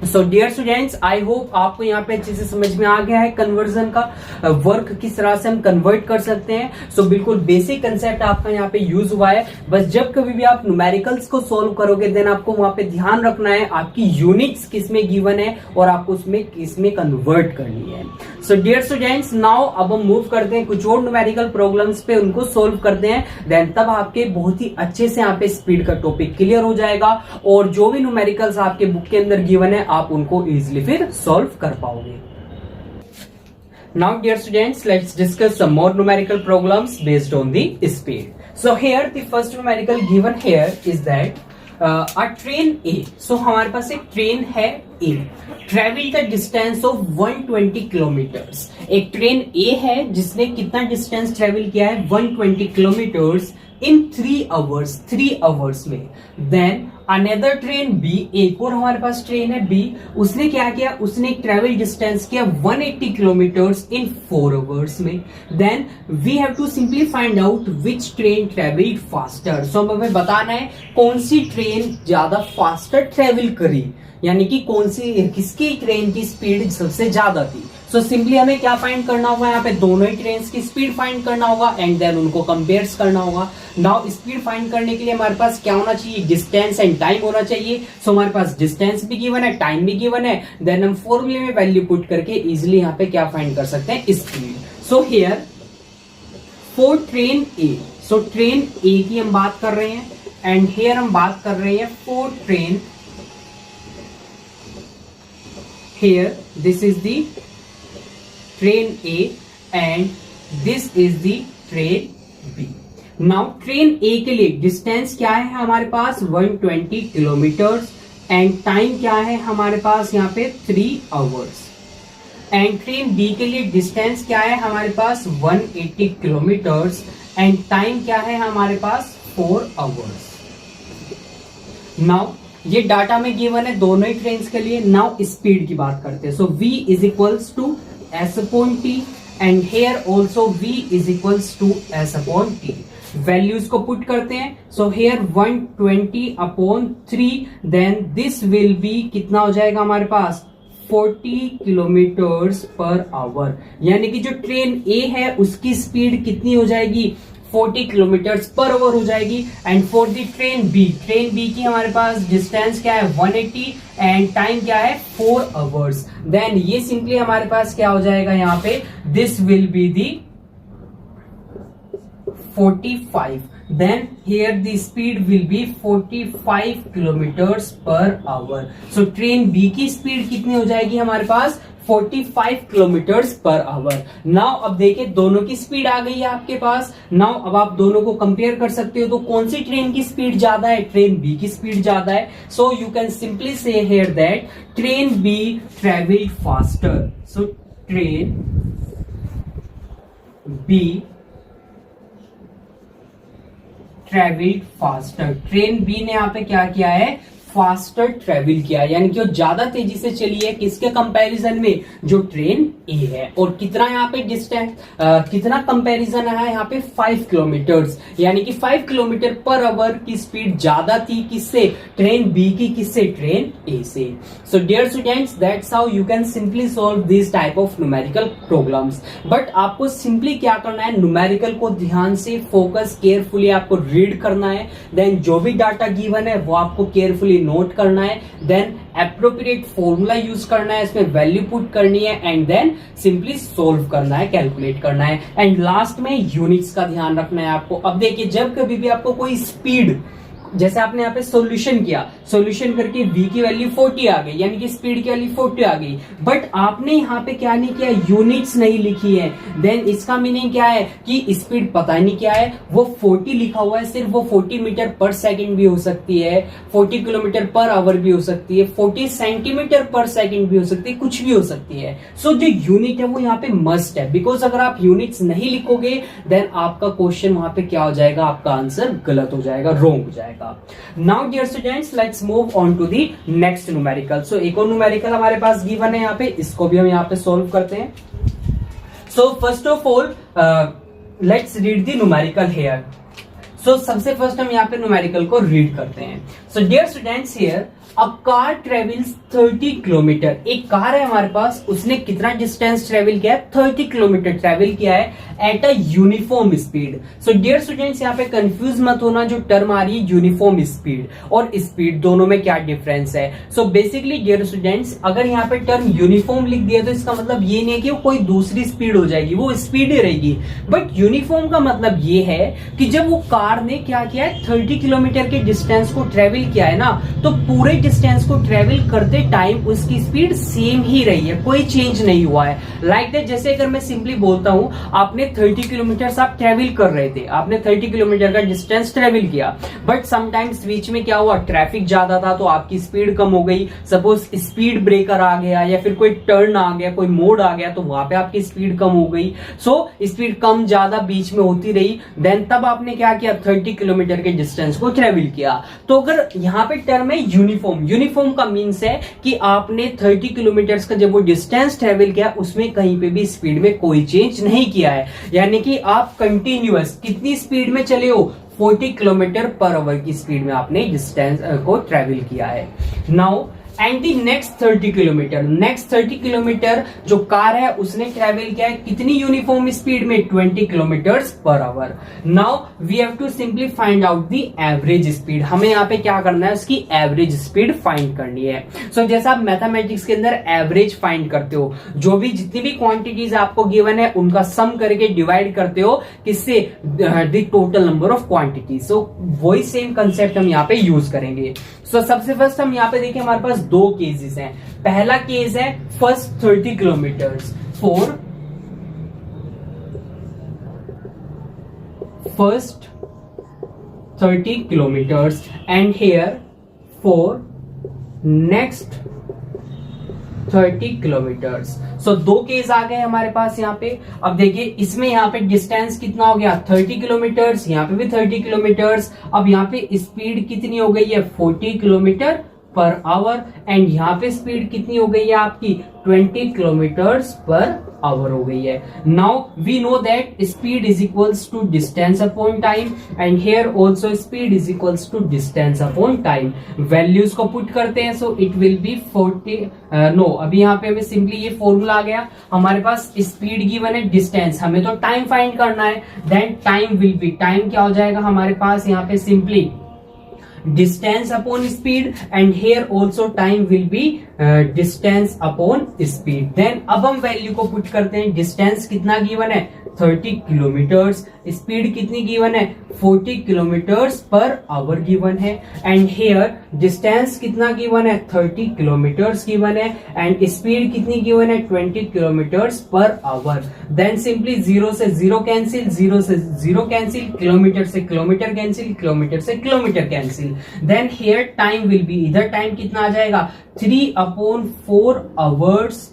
S1: So dear students, I hope आपको यहाँ पे अच्छे से समझ में आ गया है कन्वर्जन का वर्क किस तरह से हम कन्वर्ट कर सकते हैं। सो बिल्कुल बेसिक कंसेप्ट आपका यहाँ पे यूज हुआ है। बस जब कभी भी आप न्यूमेरिकल्स को सॉल्व करोगे, देन आपको वहां पे ध्यान रखना है आपकी यूनिट्स किसमें गिवन है और आपको उसमें किसमें कन्वर्ट करनी है। सो डियर स्टूडेंट्स, नाउ अब हम मूव करते हैं कुछ और न्यूमेरिकल प्रॉब्लम्स पे, उनको सोल्व करते हैं, देन तब आपके बहुत ही अच्छे से यहाँ पे स्पीड का टॉपिक क्लियर हो जाएगा और जो भी न्यूमेरिकल्स आपके बुक के अंदर गिवन है आप उनको इजिली फिर सॉल्व कर पाओगे। Now, dear students, let's discuss some more numerical problems based on the speed. So here, the first numerical given here is that a train A. So हमारे पास एक ट्रेन है A. Travel the distance of 120 kilometers. एक train A है जिसने कितना distance travel किया है 120 kilometres इन 3 hours में. Then अनदर ट्रेन बी, एक और हमारे पास ट्रेन है बी, उसने क्या किया, उसने एक ट्रेवल डिस्टेंस किया 180 किलोमीटर्स इन 4 hours में. Then we have to simply find out which train travelled faster. So हमें बताना है कौन सी ट्रेन ज्यादा फास्टर ट्रेवल करी, यानी कि कौन सी किसकी ट्रेन की स्पीड सबसे ज्यादा थी. सो सिंपली हमें क्या फाइंड करना होगा, यहाँ पे दोनों ही ट्रेन की स्पीड फाइंड करना होगा एंड देन उनको कंपेयर्स करना होगा. नाउ स्पीड फाइंड करने के लिए हमारे पास क्या होना चाहिए, डिस्टेंस एंड टाइम होना चाहिए. सो हमारे पास डिस्टेंस भी गिवन है, टाइम भी गिवन है. देन हम फॉर्मूले में वैल्यू पुट करके इजिली यहाँ पे क्या फाइंड कर सकते हैं, speed. So here for train A, so train A की हम बात कर रहे हैं एंड हियर हम बात कर रहे हैं for train. Here this is the train A and this is the train B. Now train A के लिए डिस्टेंस क्या है हमारे पास 120 किलोमीटर्स एंड टाइम क्या है हमारे पास यहाँ पे 3 hours. एंड ट्रेन B के लिए डिस्टेंस क्या है हमारे पास 180 किलोमीटर्स एंड टाइम क्या है हमारे पास 4 hours. नाउ ये डाटा में गिवन है दोनों ही ट्रेन के लिए. नाउ स्पीड की बात करते हैं. So V is equals to S upon T and here also V is equals to S upon T. Values को पुट करते हैं. सो here 120 upon 3 then this will be कितना हो जाएगा हमारे पास 40 किलोमीटर्स पर आवर. यानी कि जो ट्रेन A है उसकी स्पीड कितनी हो जाएगी 40 किलोमीटर्स पर आवर हो जाएगी. And for the train B की हमारे पास डिस्टेंस क्या है 180 एंड टाइम क्या है 4 hours. देन ये सिंपली हमारे पास क्या हो जाएगा यहाँ पे, this will be the 45. Then here the speed will be 45 kilometres per hour. So train B की स्पीड कितनी हो जाएगी हमारे पास 45 किलोमीटर्स पर आवर. नाउ अब देखिए दोनों की स्पीड आ गई है आपके पास. नाउ अब आप दोनों को कंपेयर कर सकते हो. तो कौन सी ट्रेन की स्पीड ज्यादा है, ट्रेन बी की स्पीड ज्यादा है. So you can simply say here that train B travelled faster. So train B travelled faster. Train B ने यहाँ पे क्या किया है, फास्टर ट्रेवल किया, यानी कि वो ज्यादा तेजी से चली है किसके कंपैरिजन में, जो ट्रेन ए है. और कितना यहाँ पे डिस्टेंस, कितना कंपैरिजन है यहाँ पे 5 किलोमीटर्स, यानी कि 5 किलोमीटर पर आवर की स्पीड ज्यादा थी किससे, ट्रेन बी की, किससे, ट्रेन ए से. So dear students that's how you can simply solve this type of numerical problems. But आपको सिंपली क्या करना है, न्यूमेरिकल को ध्यान से फोकस केयरफुली आपको रीड करना है. देन जो भी डाटा गिवन है वो आपको केयरफुली नोट करना है. देन एप्रोप्रिएट फॉर्मूला यूज करना है, इसमें वैल्यू पुट करनी है एंड देन सिंपली सोल्व करना है, कैलकुलेट करना है. एंड लास्ट में यूनिट्स का ध्यान रखना है आपको. अब देखिए जब कभी भी आपको कोई स्पीड, जैसे आपने यहाँ पे सॉल्यूशन किया, सॉल्यूशन करके v की वैल्यू 40 आ गई, यानी कि स्पीड की वैल्यू 40 आ गई, बट आपने यहाँ पे क्या नहीं किया, यूनिट्स नहीं लिखी है. देन इसका मीनिंग क्या है कि स्पीड पता नहीं क्या है, वो 40 लिखा हुआ है, सिर्फ वो 40 मीटर पर सेकंड भी हो सकती है, 40 किलोमीटर पर आवर भी हो सकती है, 40 सेंटीमीटर पर सेकंड भी हो सकती है, कुछ भी हो सकती है. सो जो यूनिट है वो यहाँ पे मस्ट है, बिकॉज अगर आप यूनिट्स नहीं लिखोगे देन आपका क्वेश्चन वहां पे क्या हो जाएगा, आपका आंसर गलत हो जाएगा, रॉन्ग हो जाएगा. Now dear students let's move on to the next numerical. So एक और न्यूमेरिकल हमारे पास गिवन है यहाँ पे, इसको भी हम यहाँ पे सोल्व करते हैं. So first of all let's read the numerical here. So सबसे फर्स्ट हम यहाँ पे न्यूमेरिकल को रीड करते हैं. So dear students here a car travels 30 kilometre. एक कार है हमारे पास, उसने कितना डिस्टेंस ट्रेवल किया है, 30 किलोमीटर ट्रेवल किया है at a uniform speed. So dear students यहाँ पे कंफ्यूज मत होना, जो टर्म आ रही है यूनिफॉर्म स्पीड और स्पीड, दोनों में क्या डिफरेंस है. सो बेसिकली डियर स्टूडेंट्स अगर यहाँ पे टर्म यूनिफॉर्म लिख दिया तो इसका मतलब ये नहीं है कि वो कोई दूसरी स्पीड हो जाएगी, वो स्पीड ही रहेगी. बट यूनिफॉर्म का मतलब ये है कि जब वो कार ने क्या किया है, 30 किलोमीटर के डिस्टेंस को ट्रेवल किया है ना, तो पूरे डिस्टेंस को ट्रेवल करते टाइम उसकी स्पीड सेम ही रही है, कोई चेंज नहीं हुआ है। लाइक दैट, जैसे अगर मैं सिंपली बोलता हूं आपने 30 किलोमीटर आप ट्रेवल कर रहे थे, आपने 30 किलोमीटर का डिस्टेंस ट्रेवल किया, बट समटाइम्स बीच में क्या हुआ, ट्रैफिक ज्यादा था तो आपकी स्पीड कम हो गई। सपोज स्पीड ब्रेकर आ गया या फिर कोई टर्न आ गया, कोई मोड़ आ गया, तो वहां पे आपकी स्पीड कम हो गई। सो स्पीड कम ज्यादा बीच में होती रही, देन तब आपने क्या किया, 30 किलोमीटर के डिस्टेंस को ट्रेवल किया। तो अगर यहाँ पे टर्म है यूनिफॉर्म, यूनिफॉर्म का मीन्स है कि आपने 30 किलोमीटर का जब वो डिस्टेंस ट्रेवल किया उसमें कहीं पे भी स्पीड में कोई चेंज नहीं किया है, यानी कि आप कंटिन्यूअस कितनी स्पीड में चले हो, 40 किलोमीटर पर आवर की स्पीड में आपने डिस्टेंस को ट्रेवल किया है। Now and the next 30 kilometre, next 30 kilometre जो कार है उसने ट्रेवल किया है कितनी यूनिफॉर्म स्पीड में, 20 kilometre per hour. Now we have to simply find out the average speed, हमें यहाँ पे क्या करना है, उसकी एवरेज स्पीड फाइंड करनी है। सो जैसा आप मैथमेटिक्स के अंदर एवरेज फाइंड करते हो, जो भी जितनी भी क्वांटिटीज आपको गिवन है उनका सम करके डिवाइड करते हो किससे, the total number of quantities. So वही सेम कंसेप्ट हम यहाँ पे यूज करेंगे। सो सबसे फर्स्ट हम यहाँ पे देखिए हमारे पास दो केसेस हैं। पहला केस है first 30 kilometres for first 30 kilometres and here for next 30 kilometres. So दो केस आ गए हमारे पास यहाँ पे। अब देखिए इसमें यहाँ पे डिस्टेंस कितना हो गया, 30 किलोमीटर्स, यहाँ पे भी 30 किलोमीटर्स। अब यहाँ पे स्पीड कितनी हो गई है, 40 किलोमीटर पर आवर, एंड यहाँ पे स्पीड कितनी हो गई है आपकी, 20 किलोमीटर्स पर आवर हो गई है। Now we know that speed is equals to distance upon time, and here also speed is equals to distance upon time. Values को पुट करते हैं, so it will be 40 no अभी यहाँ पे हमें सिंपली ये फॉर्मूला आ गया, हमारे पास स्पीड गिवन है, डिस्टेंस हमें तो टाइम फाइंड करना है, then time will be, time क्या हो जाएगा हमारे पास यहाँ पे simply distance upon speed, and here also time will be distance upon speed। then अब हम वैल्यू को पुट करते हैं, डिस्टेंस कितना गिवन है, 30 किलोमीटर्स, स्पीड कितनी गिवन है, 40 किलोमीटर्स पर आवर गिवन है, एंड हेयर डिस्टेंस कितना गिवन है, 30 किलोमीटर्स गिवन है, एंड स्पीड कितनी गिवन है, 20 kilometres per hour. Then simply zero से जीरो कैंसिल, जीरो से जीरो कैंसिल, किलोमीटर से किलोमीटर कैंसिल, किलोमीटर से kilometre cancel. Then here time will be, इधर टाइम कितना आ जाएगा, 3/4 आवर्स,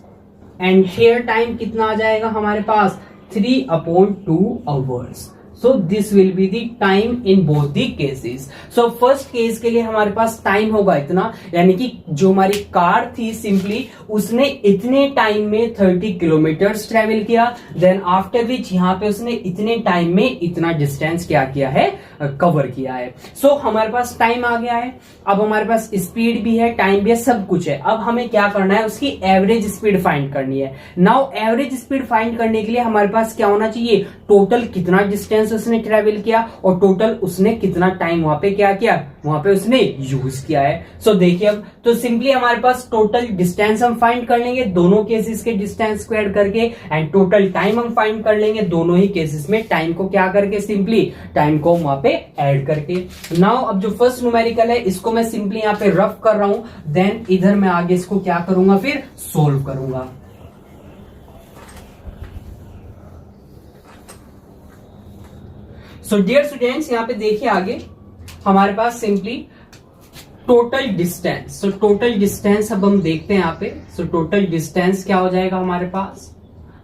S1: एंड हेयर टाइम कितना आ जाएगा हमारे पास, 3/2 hours. So this will be the time in both the cases। So first case के लिए हमारे पास टाइम होगा इतना, यानी कि जो हमारी कार थी सिंपली उसने इतने टाइम में 30 किलोमीटर ट्रेवल किया, देन आफ्टर विच यहाँ पे उसने इतने टाइम में इतना डिस्टेंस क्या किया है, कवर किया है। सो हमारे पास टाइम आ गया है, अब हमारे पास स्पीड भी है, टाइम भी है, सब कुछ है। अब हमें क्या करना है, उसकी एवरेज स्पीड फाइंड करनी है। नाउ एवरेज स्पीड फाइंड करने के लिए हमारे पास क्या होना चाहिए, टोटल कितना डिस्टेंस उसने ट्रेवल किया और टोटल उसने कितना टाइम वहां पे क्या किया, वहां पे उसने यूज किया है। सो देखिए अब तो सिंपली हमारे पास टोटल डिस्टेंस हम फाइंड कर लेंगे दोनों केसेस के डिस्टेंस को ऐड करके, एंड टोटल टाइम हम फाइंड कर लेंगे दोनों ही केसेस में टाइम को क्या करके, सिंपली टाइम को वहां पे ऐड करके। नाउ अब जो फर्स्ट न्यूमेरिकल है इसको मैं सिंपली यहाँ पे रफ कर रहा हूं, देन इधर मैं आगे इसको क्या करूंगा, फिर सोल्व करूंगा। सो डियर स्टूडेंट्स यहाँ पे देखिए आगे हमारे पास simply total distance, so total distance अब हम देखते हैं यहाँ पे। सो टोटल डिस्टेंस क्या हो जाएगा हमारे पास,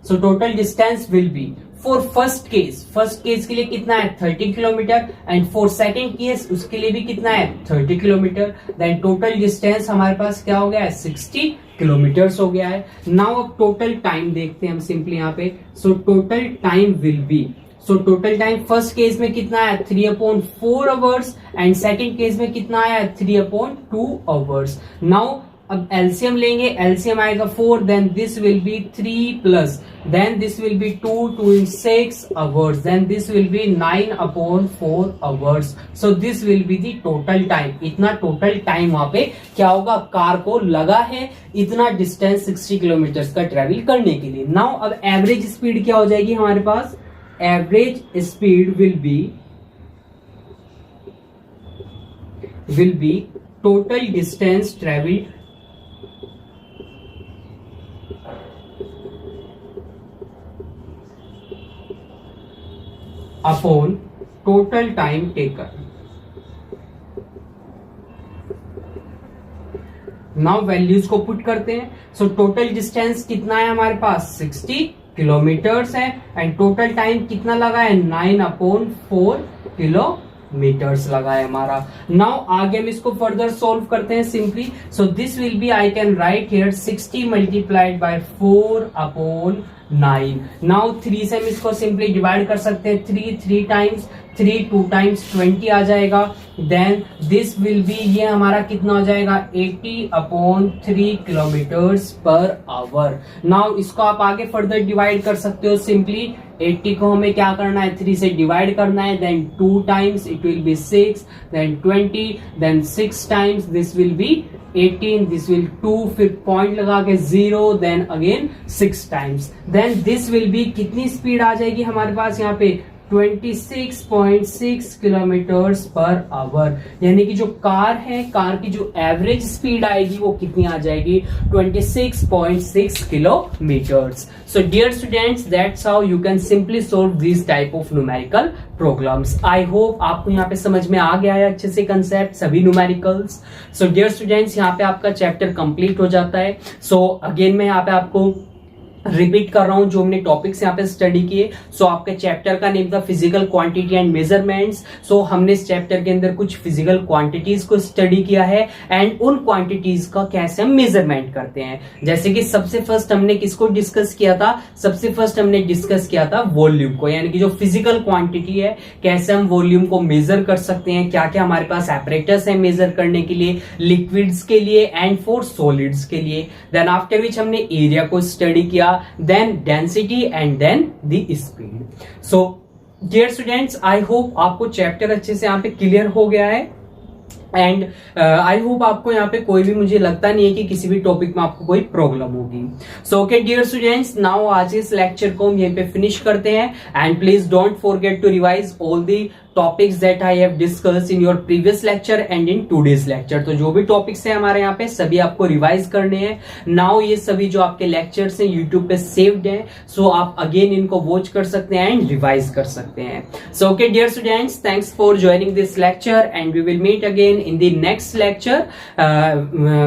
S1: so total distance will be for first case के लिए कितना है, 30 kilometre, and for second case उसके लिए भी कितना है, 30 किलोमीटर। देन टोटल डिस्टेंस हमारे पास क्या हो गया है, 60 किलोमीटर्स हो गया है। नाउ अब टोटल टाइम देखते हैं हम सिंपली यहाँ पे। So total time will B, so total time first case में कितना है, 3/4 आवर्स, एंड सेकेंड केस में कितना आया है, 3/2 आवर्स। नाउ अब एलसीएम लेंगे, एलसीएम आएगा 4, then this will be 3 plus, then this will be 2 in 6 hours, then this will be 9/4 hours. So this will be the total time, इतना total time वहां पे क्या होगा, कार को लगा है इतना डिस्टेंस 60 किलोमीटर का ट्रेवल करने के लिए। नाउ अब एवरेज स्पीड क्या हो जाएगी हमारे पास, average speed will be total distance traveled upon total time taken. Now values को पुट करते हैं. सो टोटल डिस्टेंस कितना है हमारे पास 60 किलोमीटर्स है एंड टोटल टाइम कितना लगा है 9/4 किलोमीटर्स लगा है हमारा. नाउ आगे हम इसको फर्दर सोल्व करते हैं simply. So this will be I can write here 60 multiplied by 4/9. नाउ 3 से हम इसको सिंपली डिवाइड कर सकते हैं. 3 टाइम्स 3 2 टाइम्स 20 आ जाएगा. देन दिस विल बी ये हमारा कितना हो जाएगा 80/3 किलोमीटर्स पर आवर. नाउ इसको आप आगे फर्दर डिवाइड कर सकते हो सिंपली. 80 को हमें क्या करना है 3 से डिवाइड करना है. Then 2 times it will be 6, then 20, then 6 times this will be 18, this will 2, फिर पॉइंट लगा के 0, then again 6 times. Then this will be कितनी स्पीड आ जाएगी हमारे पास यहाँ पे 26.6 किलोमीटर्स पर आवर. यानी कि जो कार है कार की जो एवरेज स्पीड आएगी वो कितनी आ जाएगी 26.6 kilometres. So dear students that's how you can simply solve this type of numerical problems. I hope आपको यहाँ पे समझ में आ गया है अच्छे से कंसेप्ट सभी न्यूमेरिकल्स. सो डियर स्टूडेंट्स यहाँ पे आपका चैप्टर कंप्लीट हो जाता है. सो अगेन मैं यहाँ पे आपको रिपीट कर रहा हूं जो हमने टॉपिक्स यहाँ पे स्टडी किए. सो आपके चैप्टर का नेम था फिजिकल क्वांटिटी एंड मेजरमेंट्स. सो हमने इस चैप्टर के अंदर कुछ फिजिकल क्वांटिटीज को स्टडी किया है एंड उन क्वांटिटीज का कैसे हम मेजरमेंट करते हैं. जैसे कि सबसे फर्स्ट हमने किसको डिस्कस किया था सबसे फर्स्ट हमने डिस्कस किया था वॉल्यूम को. यानी कि जो फिजिकल क्वांटिटी है कैसे हम वॉल्यूम को मेजर कर सकते हैं. क्या क्या हमारे पास एपरेटस है मेजर करने के लिए लिक्विड्स के लिए एंड फॉर सॉलिड्स के लिए. देन आफ्टर विच हमने एरिया को स्टडी किया, then density and then the speed. So dear students I hope आपको चैप्टर अच्छे से यहाँ पे क्लियर हो गया है एंड आई होप आपको यहाँ पे कोई भी मुझे लगता नहीं है कि किसी भी टॉपिक में आपको कोई प्रॉब्लम होगी. So okay dear students now आज इस लेक्चर को हम यहीं पे फिनिश करते हैं and please don't forget to revise all the topics that I have discussed in your previous lecture and in today's lecture. तो जो भी टॉपिक्स है हमारे यहाँ पे सभी आपको रिवाइज करने हैं. नाउ ये सभी जो आपके लेक्चर्स हैं यूट्यूब पे सेव्ड हैं. सो आप अगेन इनको वॉच कर सकते हैं एंड रिवाइज कर सकते हैं. So okay dear students thanks for joining this lecture and we will meet again in the next lecture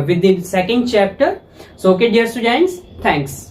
S1: with the second chapter. So okay dear students, thanks.